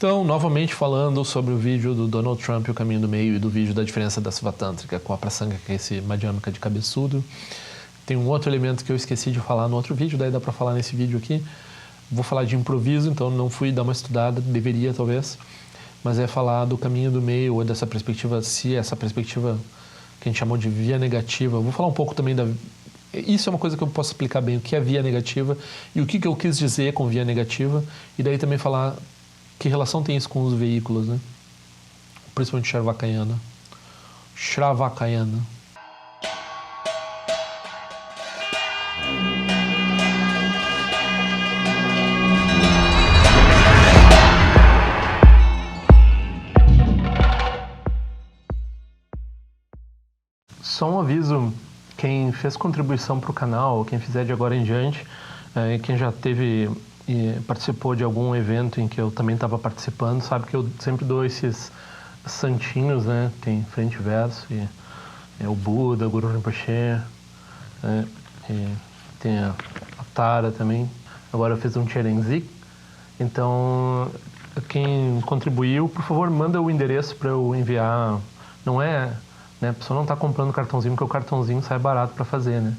Então, novamente falando sobre o vídeo do Donald Trump e o caminho do meio e do vídeo da diferença da Siva Tântrica com a Prasanga, que é esse madhyamaka de cabeçudo. Tem um outro elemento que eu esqueci de falar no outro vídeo, daí dá pra falar nesse vídeo aqui. Vou falar de improviso, então não fui dar uma estudada, deveria talvez, mas é falar do caminho do meio, ou dessa perspectiva, se essa perspectiva que a gente chamou de via negativa. Vou falar um pouco também da... Isso é uma coisa que eu posso explicar bem, o que é via negativa e o que eu quis dizer com via negativa, e daí também falar que relação tem isso com os veículos, né? Principalmente Shravakayana. Shravakayana. Só um aviso, quem fez contribuição para o canal, quem fizer de agora em diante, quem já teve e participou de algum evento em que eu também estava participando, sabe que eu sempre dou esses santinhos, né? Tem frente e verso, e é o Buda, o Guru Rinpoche, e tem a Tara também. Agora eu fiz um Cherenzi. Então, quem contribuiu, por favor, manda o endereço para eu enviar. Não é, né? A pessoa não está comprando cartãozinho, porque o cartãozinho sai barato para fazer, né?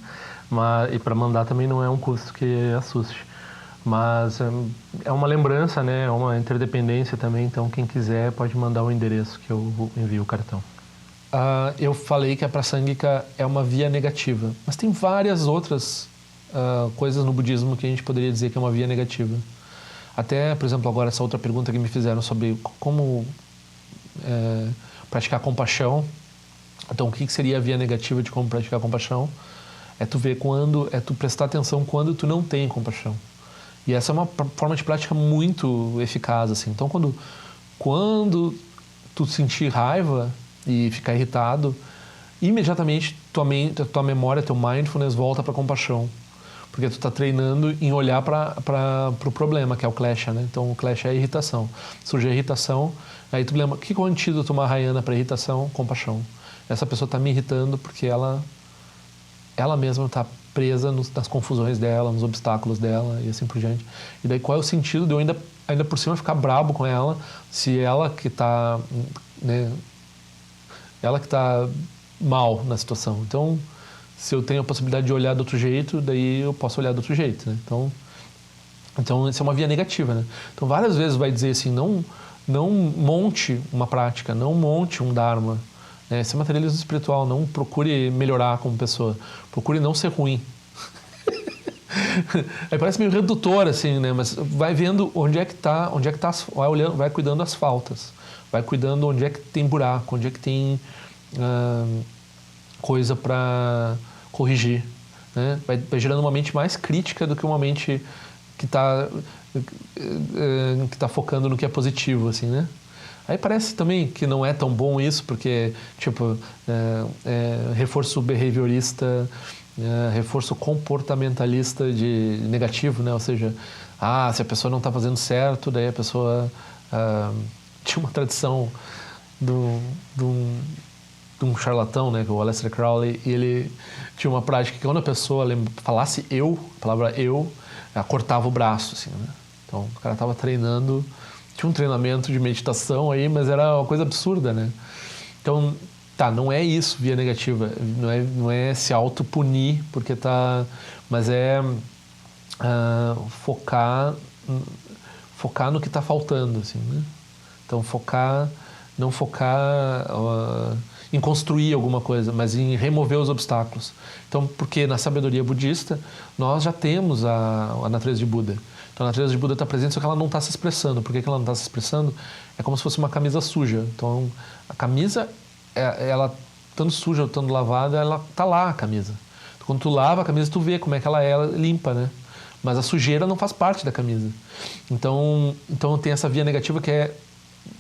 E para mandar também não é um custo que assuste. Mas é uma lembrança, né? É uma interdependência também, então quem quiser pode mandar o endereço que eu envio o cartão. Eu falei que a Prasangika é uma via negativa, mas tem várias outras coisas no budismo que a gente poderia dizer que é uma via negativa. Até, por exemplo, agora essa outra pergunta que me fizeram sobre como praticar compaixão. Então, o que seria a via negativa de como praticar compaixão? É tu ver tu prestar atenção quando tu não tem compaixão. E essa é uma forma de prática muito eficaz, assim. Então, quando tu sentir raiva e ficar irritado, imediatamente tua memória, teu mindfulness volta para compaixão. Porque tu está treinando em olhar para o problema, que é o klesha, né? Então, o klesha é a irritação. Surge a irritação, aí tu lembra, o que é o antídoto mahayana para irritação? Compaixão. Essa pessoa está me irritando porque ela mesma está presa nas confusões dela, nos obstáculos dela e assim por diante. E daí qual é o sentido de eu ainda por cima ficar brabo com ela, se ela que está, né, ela que está mal na situação. Então, se eu tenho a possibilidade de olhar de outro jeito, daí eu posso olhar de outro jeito, né? Então isso é uma via negativa, né? Então várias vezes vai dizer assim, não monte uma prática, não monte um dharma. Esse é materialismo espiritual, não procure melhorar como pessoa, procure não ser ruim. Aí parece meio redutor, assim, né? Mas vai vendo onde é que tá, vai olhando, vai cuidando das faltas, vai cuidando onde é que tem buraco, onde é que tem coisa para corrigir, né? Vai gerando uma mente mais crítica do que uma mente que tá focando no que é positivo, assim, né? Aí parece também que não é tão bom isso, porque, tipo, reforço behaviorista, reforço comportamentalista de negativo, né? Ou seja, se a pessoa não está fazendo certo, daí a pessoa... tinha uma tradição de um charlatão, né? Que é o Aleister Crowley, e ele tinha uma prática que quando a pessoa falasse a palavra eu, ela cortava o braço, assim, né? Então, o cara estava treinando... Tinha um treinamento de meditação aí, mas era uma coisa absurda, né? Então, não é isso, via negativa. Não é se autopunir, porque tá... Mas é focar no que está faltando, assim, né? Então, não focar em construir alguma coisa, mas em remover os obstáculos. Então, porque na sabedoria budista, nós já temos a natureza de Buda. Então, a natureza de Buda está presente, só que ela não está se expressando. Por que ela não está se expressando? É como se fosse uma camisa suja. Então, a camisa, ela estando suja ou estando lavada, ela está lá, a camisa. Então, quando tu lava a camisa, tu vê como é que ela é limpa, né? Mas a sujeira não faz parte da camisa. Então tem essa via negativa que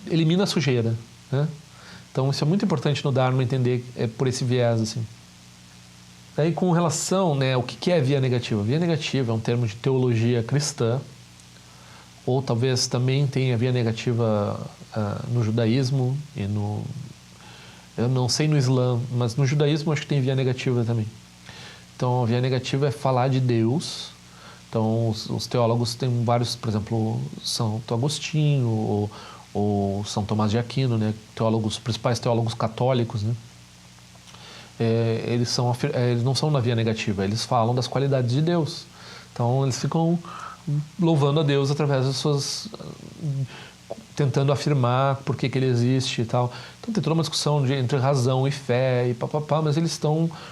elimina a sujeira, né? Então, isso é muito importante no Dharma entender por esse viés, assim. Daí, com relação, né, o que é via negativa? Via negativa é um termo de teologia cristã, ou talvez também tenha via negativa no judaísmo e eu não sei no Islã, mas no judaísmo acho que tem via negativa também. Então, a via negativa é falar de Deus Então, os teólogos têm vários, por exemplo, Santo Agostinho ou São Tomás de Aquino, né? Teólogos, principais teólogos católicos, né? Eles não são na via negativa, eles falam das qualidades de Deus. Então, eles ficam louvando a Deus através das suas... tentando afirmar por que ele existe e tal. Então tem toda uma discussão entre razão e fé e papapá, mas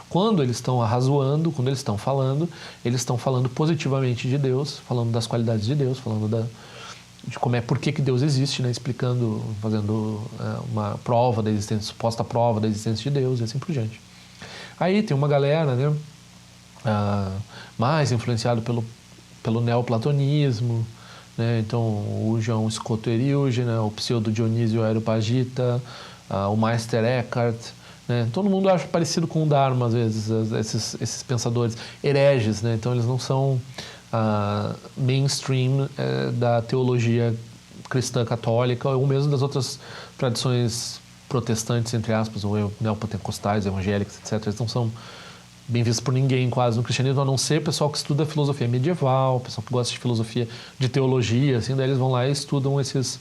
quando eles estão arrazoando, quando eles estão falando positivamente de Deus, falando das qualidades de Deus, falando de como por que Deus existe, né? Explicando, fazendo uma prova da existência, suposta prova da existência de Deus e assim por diante. Aí tem uma galera, né, mais influenciado pelo neoplatonismo, né? Então o João Scotto Eriuge, né? O pseudo Dionísio Areopagita, o Meister Eckhart, né? Todo mundo acha parecido com o Dharma às vezes, esses pensadores hereges, né? Então eles não são mainstream da teologia cristã católica ou mesmo das outras tradições protestantes, entre aspas, ou neopentecostais, evangélicas, etc. Eles não são bem vistos por ninguém quase no cristianismo, a não ser o pessoal que estuda filosofia medieval, o pessoal que gosta de filosofia, de teologia, assim, daí eles vão lá e estudam esses...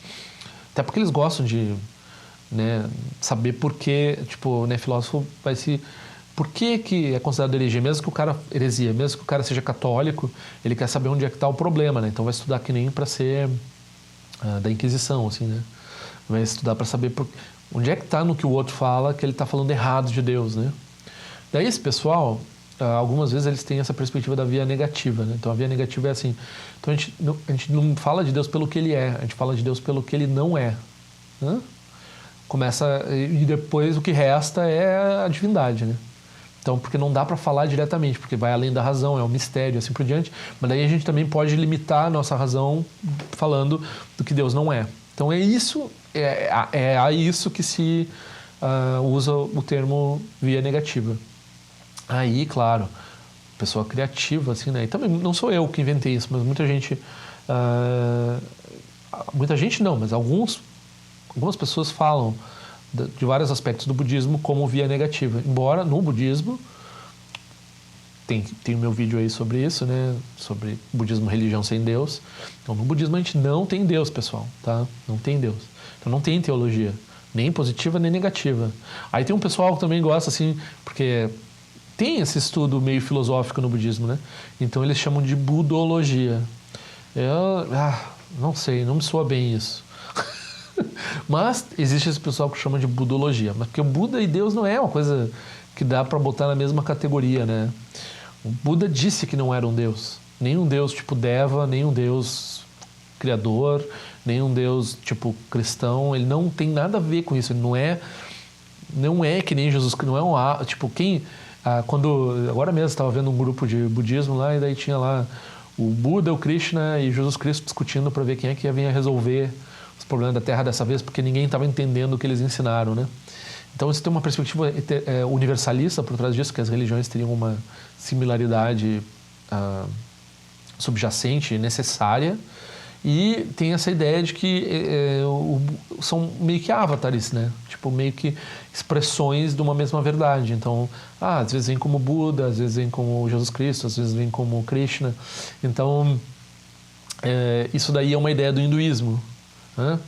Até porque eles gostam de, né, saber por que, tipo, né, filósofo vai se... Por que é considerado heresia? Mesmo que o cara seja católico, ele quer saber onde é que está o problema, né? Então vai estudar que nem para ser da Inquisição, assim, né? Vai estudar para saber onde é que está no que o outro fala que ele está falando errado de Deus, né? Daí esse pessoal, algumas vezes eles têm essa perspectiva da via negativa, né? Então a via negativa é assim, então a gente não fala de Deus pelo que ele é, a gente fala de Deus pelo que ele não é, né? E depois o que resta é a divindade, né? Então, porque não dá para falar diretamente, porque vai além da razão, é um mistério, assim por diante, mas daí a gente também pode limitar a nossa razão falando do que Deus não é. Então é a isso que se usa o termo via negativa. Aí, claro, pessoa criativa, assim, né? E também não sou eu que inventei isso, mas muita gente não, mas algumas pessoas falam de vários aspectos do budismo como via negativa. Embora no budismo, tem o meu vídeo aí sobre isso, né? Sobre budismo, religião sem Deus. Então no budismo a gente não tem Deus, pessoal, tá? Não tem Deus. Então não tem teologia, nem positiva nem negativa. Aí tem um pessoal que também gosta, assim, porque tem esse estudo meio filosófico no budismo, né? Então eles chamam de budologia. Não sei, não me soa bem isso. Mas existe esse pessoal que chama de budologia. Mas porque o Buda e Deus não é uma coisa que dá para botar na mesma categoria, né? O Buda disse que não era um Deus. Nem um Deus tipo Deva, nem um Deus criador, nem um Deus tipo cristão. Ele não tem nada a ver com isso. Ele não é que nem Jesus, não é um... Tipo, agora mesmo estava vendo um grupo de budismo lá e daí tinha lá o Buda, o Krishna e Jesus Cristo discutindo para ver quem é que ia vir a resolver os problemas da Terra dessa vez, porque ninguém estava entendendo o que eles ensinaram, né? Então você tem uma perspectiva universalista por trás disso, que as religiões teriam uma similaridade subjacente necessária, e tem essa ideia de que são meio que avatares, né? Tipo, meio que expressões de uma mesma verdade. Então, às vezes vem como Buda, às vezes vem como Jesus Cristo, às vezes vem como Krishna. Então, isso daí é uma ideia do hinduísmo, né?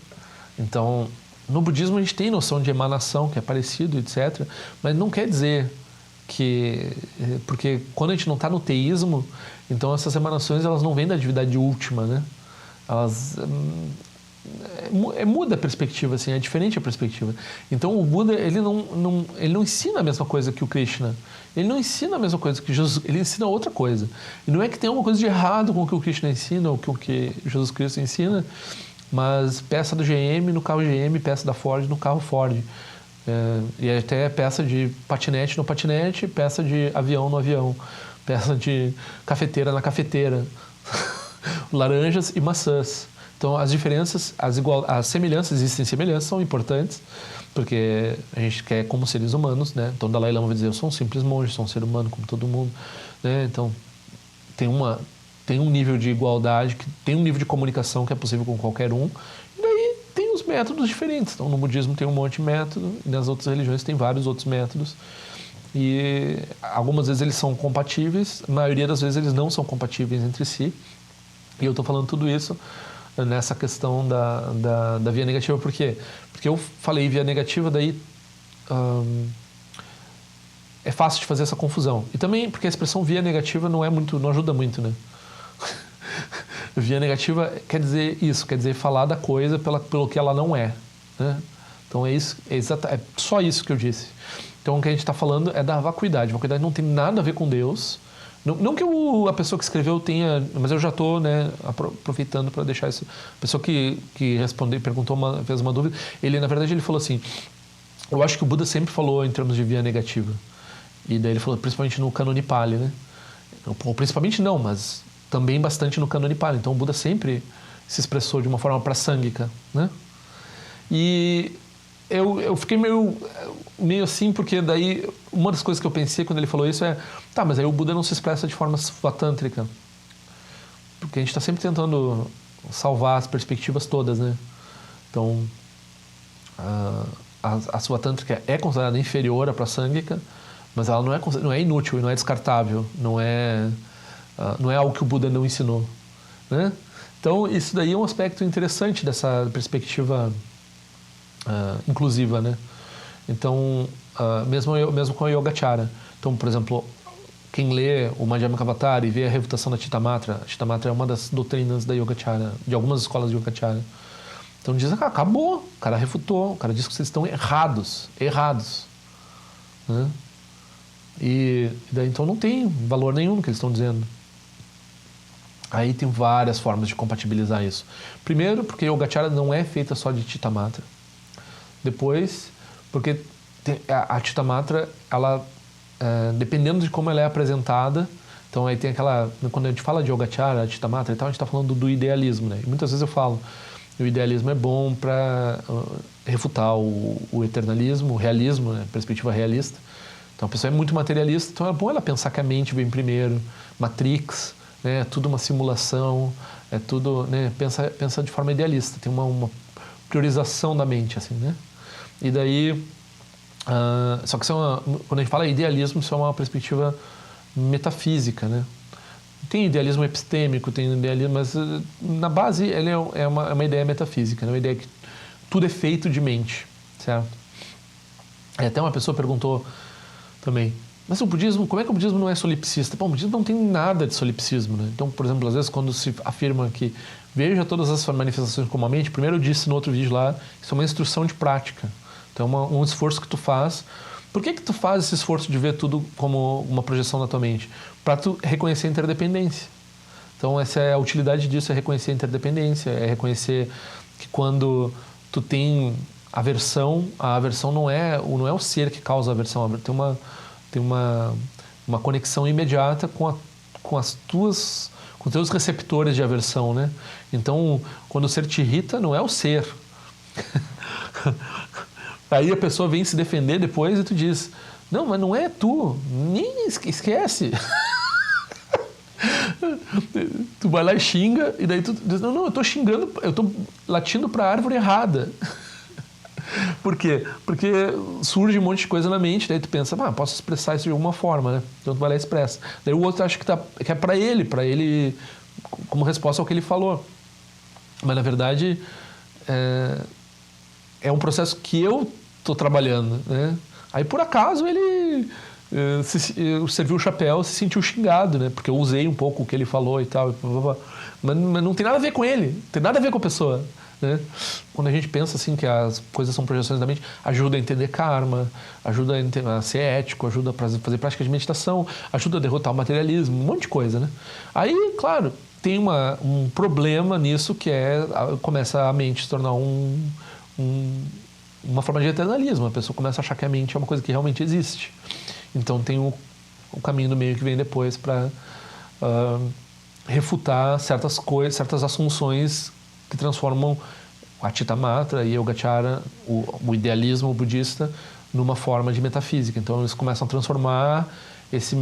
Então, no budismo a gente tem noção de emanação, que é parecido, etc. Mas não quer dizer que... Porque quando a gente não está no teísmo, então essas emanações elas não vêm da divindade última, né? Elas... muda a perspectiva, assim, é diferente a perspectiva. Então o Buda, ele não ensina a mesma coisa que o Krishna. Ele não ensina a mesma coisa que Jesus, ele ensina outra coisa. E não é que tem alguma coisa de errado com o que o Krishna ensina ou com o que Jesus Cristo ensina, mas peça do GM no carro GM, peça da Ford no carro Ford. E até peça de patinete no patinete, peça de avião no avião, peça de cafeteira na cafeteira. Laranjas e maçãs. Então as diferenças, as semelhanças, existem semelhanças, são importantes, porque a gente quer como seres humanos, né? Então Dalai Lama vai dizer, eu sou um simples monge, sou um ser humano como todo mundo, né? Então tem um nível de igualdade, tem um nível de comunicação que é possível com qualquer um, e daí tem os métodos diferentes. Então no budismo tem um monte de método, e nas outras religiões tem vários outros métodos E algumas vezes eles são compatíveis, a maioria das vezes eles não são compatíveis entre si. E eu estou falando tudo isso nessa questão da via negativa, por quê? Porque eu falei via negativa, daí é fácil de fazer essa confusão. E também porque a expressão via negativa não ajuda muito, né? Via negativa quer dizer isso, quer dizer falar da coisa pelo que ela não é, né? Então é só isso que eu disse. Então o que a gente está falando é da vacuidade. Vacuidade não tem nada a ver com Deus. Não que a pessoa que escreveu tenha, mas eu já estou, né, aproveitando para deixar isso. A pessoa que respondeu, perguntou, fez uma dúvida, na verdade ele falou assim, eu acho que o Buda sempre falou em termos de via negativa. E daí ele falou, principalmente no Kanoni Pali, né? Ou principalmente não, mas também bastante no Kanoni Pali. Então o Buda sempre se expressou de uma forma prasangika, né? E eu fiquei meio assim, porque daí uma das coisas que eu pensei quando ele falou isso tá, mas aí o Buda não se expressa de forma svatântrica. Porque a gente está sempre tentando salvar as perspectivas todas, né? Então, a svatântrica é considerada inferior à prasangika, mas ela não é inútil e não é descartável, não é algo que o Buda não ensinou, né? Então, isso daí é um aspecto interessante dessa perspectiva inclusiva, né? Então, mesmo com a Yogacara. Então, por exemplo, quem lê o Madhyamaka e vê a refutação da Chittamatra, a Chittamatra é uma das doutrinas da Yogacara, de algumas escolas de Yogacara. Então diz, acabou, o cara refutou, o cara diz que vocês estão errados, né? E daí então não tem valor nenhum no que eles estão dizendo. Aí tem várias formas de compatibilizar isso. Primeiro, porque a Yogacara não é feita só de Chittamatra. Depois, porque a Chittamatra, ela, dependendo de como ela é apresentada, então aí tem quando a gente fala de Yogacara, Chittamatra e tal, a gente está falando do idealismo, né? E muitas vezes eu falo, o idealismo é bom para refutar o eternalismo, o realismo, né? Perspectiva realista. Então a pessoa é muito materialista, então é bom ela pensar que a mente vem primeiro, Matrix, né? É tudo uma simulação, é tudo, né? Pensa de forma idealista, tem uma priorização da mente, assim, né? E daí, só que quando a gente fala idealismo, isso é uma perspectiva metafísica, né? Tem idealismo epistêmico, tem idealismo, mas na base ele é uma ideia metafísica, né? Uma ideia que tudo é feito de mente, certo? E até uma pessoa perguntou também, mas o budismo, como é que o budismo não é solipsista? Bom, o budismo não tem nada de solipsismo, né? Então, por exemplo, às vezes quando se afirma que veja todas as manifestações como a mente, primeiro eu disse no outro vídeo lá, isso é uma instrução de prática. Então, um esforço que tu faz. Por que tu faz esse esforço de ver tudo como uma projeção da tua mente? Para tu reconhecer a interdependência. Então, essa é a utilidade disso, é reconhecer a interdependência, é reconhecer que quando tu tem aversão, a aversão não é o ser que causa a aversão, tem uma conexão imediata com os teus receptores de aversão, né? Então, quando o ser te irrita, não é o ser. Aí a pessoa vem se defender depois e tu diz, não, mas não é tu, nem esquece. Tu vai lá e xinga, e daí tu diz, não, eu tô xingando, eu tô latindo para a árvore errada. Por quê? Porque surge um monte de coisa na mente, daí tu pensa, posso expressar isso de alguma forma, né? Então tu vai lá e expressa. Daí o outro acha que é para ele, como resposta ao que ele falou. Mas na verdade é um processo que eu estou trabalhando, né? Aí por acaso ele serviu o chapéu, se sentiu xingado, né? Porque eu usei um pouco o que ele falou e tal, mas não tem nada a ver com ele, não tem nada a ver com a pessoa, né? Quando a gente pensa assim que as coisas são projeções da mente, ajuda a entender karma, ajuda a ser ético, ajuda a fazer prática de meditação, ajuda a derrotar o materialismo, um monte de coisa, né? Aí, claro, tem um problema nisso que começa a mente se tornar uma forma de eternalismo. A pessoa começa a achar que a mente é uma coisa que realmente existe. Então tem o caminho do meio que vem depois para refutar certas coisas, certas assunções que transformam a Chittamatra e a Yogacara, o idealismo budista, numa forma de metafísica. Então eles começam a transformar esse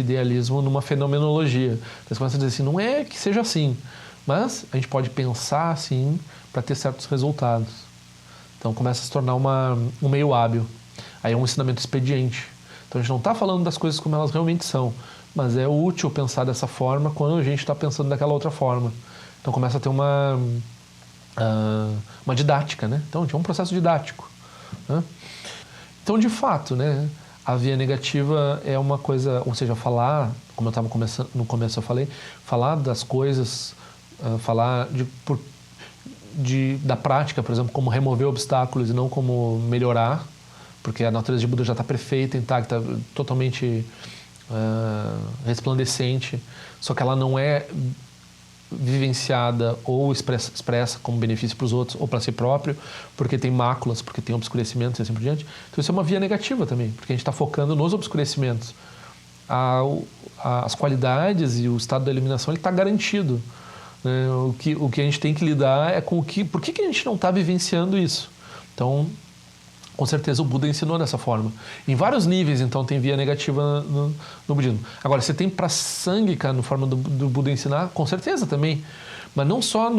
idealismo numa fenomenologia. Eles começam a dizer assim, não é que seja assim, mas a gente pode pensar assim para ter certos resultados. Então começa a se tornar um meio hábil. Aí é um ensinamento expediente. Então a gente não está falando das coisas como elas realmente são, mas é útil pensar dessa forma quando a gente está pensando daquela outra forma. Então começa a ter uma didática, né? Então é um processo didático, né? Então, de fato, né, a via negativa é uma coisa, ou seja, falar, como eu estava no começo eu falei, falar das coisas, falar da prática, por exemplo, como remover obstáculos e não como melhorar, porque a natureza de Buda já está perfeita, intacta, totalmente resplandecente, só que ela não é vivenciada ou expressa como benefício para os outros ou para si próprio, porque tem máculas, porque tem obscurecimentos e assim por diante. Então isso é uma via negativa também, porque a gente está focando nos obscurecimentos. As qualidades e o estado da iluminação está garantido, né? O que a gente tem que lidar é com por que a gente não está vivenciando isso. Então, com certeza o Buda ensinou dessa forma. Em vários níveis, então, tem via negativa no budismo. Agora, você tem Prasangika na forma do Buda ensinar, com certeza também. Mas não só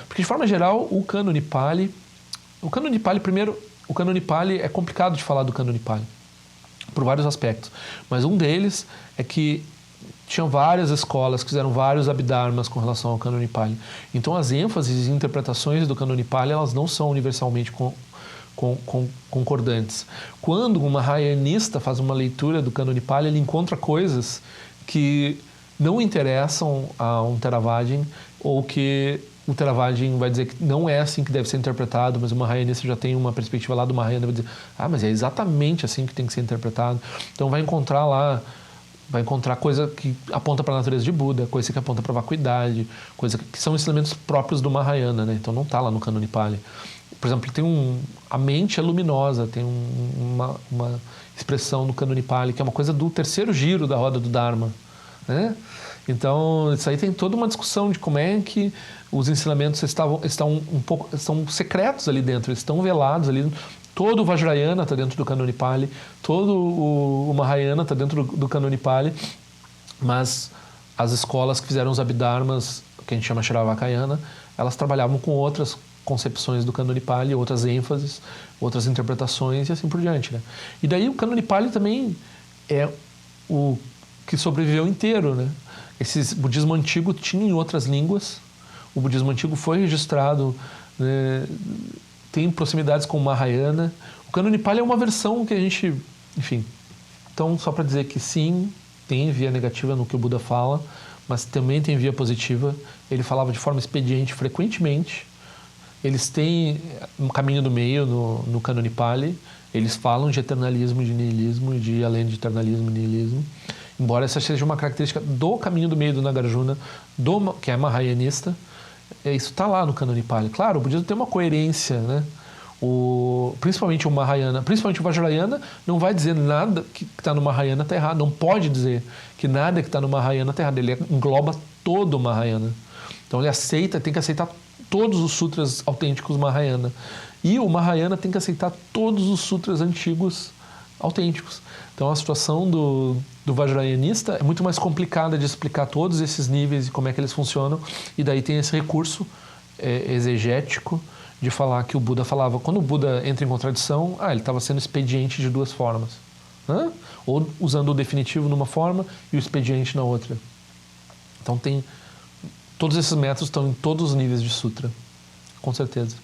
porque, de forma geral, o Cânone Pali... O Cânone Pali, primeiro, o Cânone Pali é complicado de falar do Cânone Pali, por vários aspectos. Mas um deles é que tinham várias escolas que fizeram vários abhidharmas com relação ao Cânone Pali. Então, as ênfases e interpretações do Cânone Pali, elas não são universalmente concordantes. Quando um Mahayanista faz uma leitura do Cânone Pali, ele encontra coisas que não interessam a um Theravadin, ou que o Theravadin vai dizer que não é assim que deve ser interpretado, mas o Mahayanista já tem uma perspectiva lá do Mahayana, vai dizer, mas é exatamente assim que tem que ser interpretado. Então vai encontrar coisa que aponta para a natureza de Buda, coisa que aponta para a vacuidade, coisa que são ensinamentos próprios do Mahayana, né? Então não está lá no Cânone Pali. Por exemplo, a mente é luminosa, tem uma expressão no Cânone Pali, que é uma coisa do terceiro giro da roda do Dharma, né? Então, isso aí tem toda uma discussão de como é que os ensinamentos estão secretos ali dentro, eles estão velados ali. Todo o Vajrayana está dentro do Cânone Pali, todo o Mahayana está dentro do Cânone Pali, mas as escolas que fizeram os Abhidharmas, que a gente chama Shravakayana, elas trabalhavam com outras concepções do Cânone Pali, outras ênfases, outras interpretações e assim por diante, né? E daí o Cânone Pali também é o que sobreviveu inteiro, né? Esse budismo antigo tinha em outras línguas, o budismo antigo foi registrado, né, tem proximidades com o Mahayana. O Cânone Pali é uma versão que a gente, enfim, então só para dizer que sim, tem via negativa no que o Buda fala, mas também tem via positiva. Ele falava de forma expediente frequentemente. Eles têm um caminho do meio no Cânone Pali. Eles falam de eternalismo, de niilismo e de além de eternalismo e niilismo. Embora essa seja uma característica do caminho do meio do Nagarjuna, que é mahayanista, isso está lá no Cânone Pali. Claro, o budismo tem uma coerência, né? Principalmente o Mahayana, principalmente o Vajrayana, não vai dizer nada que está no Mahayana está errado. Não pode dizer que nada que está no Mahayana está errado. Ele engloba todo o Mahayana. Então ele tem que aceitar todos os sutras autênticos Mahayana. E o Mahayana tem que aceitar todos os sutras antigos autênticos. Então a situação do Vajrayanista é muito mais complicada de explicar todos esses níveis e como é que eles funcionam. E daí tem esse recurso exegético de falar que o Buda falava. Quando o Buda entra em contradição, ele estava sendo expediente de duas formas. Ou usando o definitivo numa forma e o expediente na outra. Então todos esses métodos estão em todos os níveis de sutra, com certeza.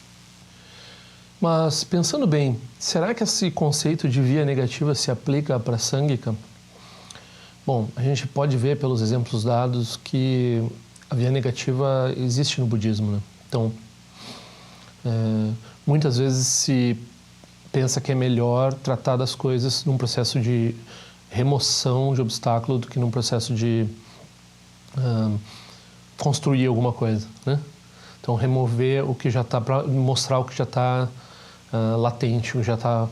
Mas, pensando bem, será que esse conceito de via negativa se aplica para Prasangika? Bom, a gente pode ver pelos exemplos dados que a via negativa existe no budismo, né? Então, muitas vezes se pensa que é melhor tratar das coisas num processo de remoção de obstáculo do que num processo de construir alguma coisa, né? Então, remover o que já está, para mostrar o que já está latente, o que já está,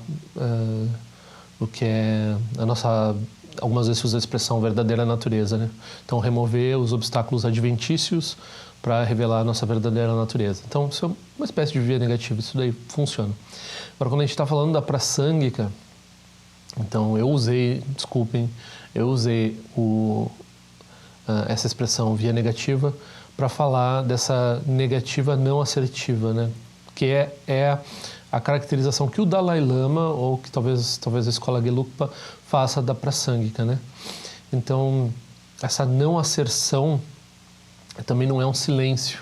o que é a nossa, algumas vezes se usa a expressão verdadeira natureza, né? Então, remover os obstáculos adventícios para revelar a nossa verdadeira natureza. Então, isso é uma espécie de via negativa, isso daí funciona. Agora, quando a gente está falando da Prasangika, então eu usei essa expressão via negativa para falar dessa negativa não assertiva, né? que é a caracterização que o Dalai Lama, ou que talvez a escola Gelugpa faça da Prasangika, né? Então, essa não asserção também não é um silêncio.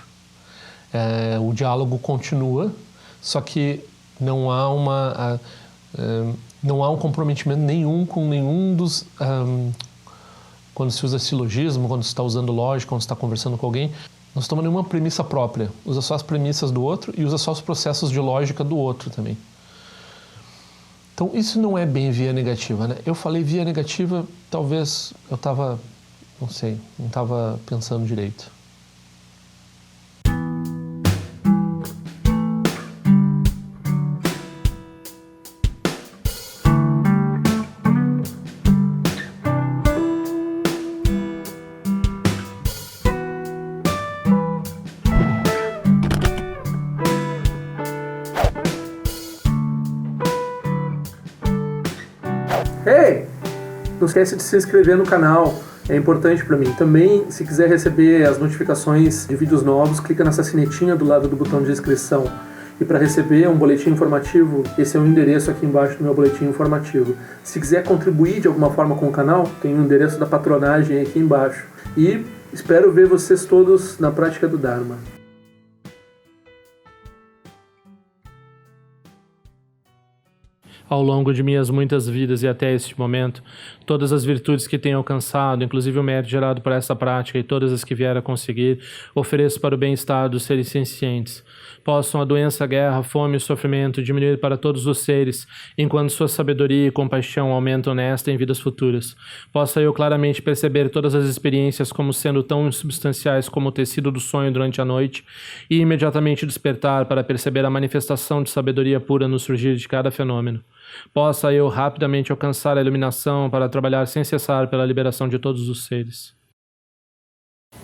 O diálogo continua, só que não há não há um comprometimento nenhum com nenhum dos... quando se usa silogismo, quando se está usando lógica, quando se está conversando com alguém, não se toma nenhuma premissa própria. Usa só as premissas do outro e usa só os processos de lógica do outro também. Então, isso não é bem via negativa, né? Eu falei via negativa, talvez eu estava, não sei, não estava pensando direito. Hey! Não esquece de se inscrever no canal, é importante para mim. Também, se quiser receber as notificações de vídeos novos, clica nessa sinetinha do lado do botão de inscrição. E para receber um boletim informativo, esse é o endereço aqui embaixo do meu boletim informativo. Se quiser contribuir de alguma forma com o canal, tem o endereço da patronagem aqui embaixo. E espero ver vocês todos na prática do Dharma. Ao longo de minhas muitas vidas e até este momento, todas as virtudes que tenho alcançado, inclusive o mérito gerado por essa prática e todas as que vier a conseguir, ofereço para o bem-estar dos seres sencientes. Possam a doença, a guerra, a fome e o sofrimento diminuir para todos os seres, enquanto sua sabedoria e compaixão aumentam nesta e em vidas futuras. Possa eu claramente perceber todas as experiências como sendo tão insubstanciais como o tecido do sonho durante a noite e imediatamente despertar para perceber a manifestação de sabedoria pura no surgir de cada fenômeno. Possa eu rapidamente alcançar a iluminação para trabalhar sem cessar pela liberação de todos os seres.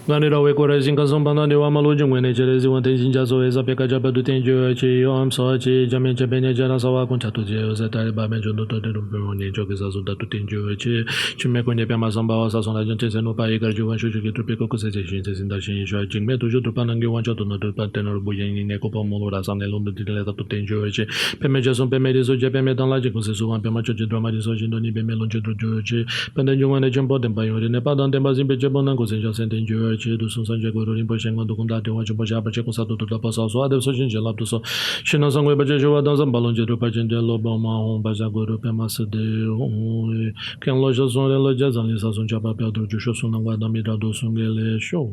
Ganira coragem casam bana de amalu jingwene jerezi wante jinja so eza peka jabadu tenjo chi om so chi jamen jabene jana sawa kuncha tu je zetare ba me jondo to de no ne jogi za so da tu tenjo chi chime ko ne pe ma samba wa sa son la jente se no pa igar ju wan shu ju tu pe ko se je shin se sin da shin shu jing me tu ju tu pa nang wan cha tu no tu pa tenor bu yin ne ko pa mo ra sa ne londo de le da tu tenjo chi pe me jason pe me rizo je pe me dan la je ko se so wan pe ma cho je drama rizo jin do ni pe me lon je do chi pe ne ju wan ne jembo den ba yo ne pa dan den ba zin pe je bon nang ko se ja sen tenjo do sun san je go rin po shen gon do kun da de wa je bo ja ba che ko sa do da pa sa so a de so jin je la do so shin na sang we ba je jo wa dan zan ba lon je do pa jen de lo ba ma hon ba ja go ro pe ma se de ken lo jo zon le lo ja zan li sa son cha pa pe do ju sho sun na wa da mi da do sun ge le sho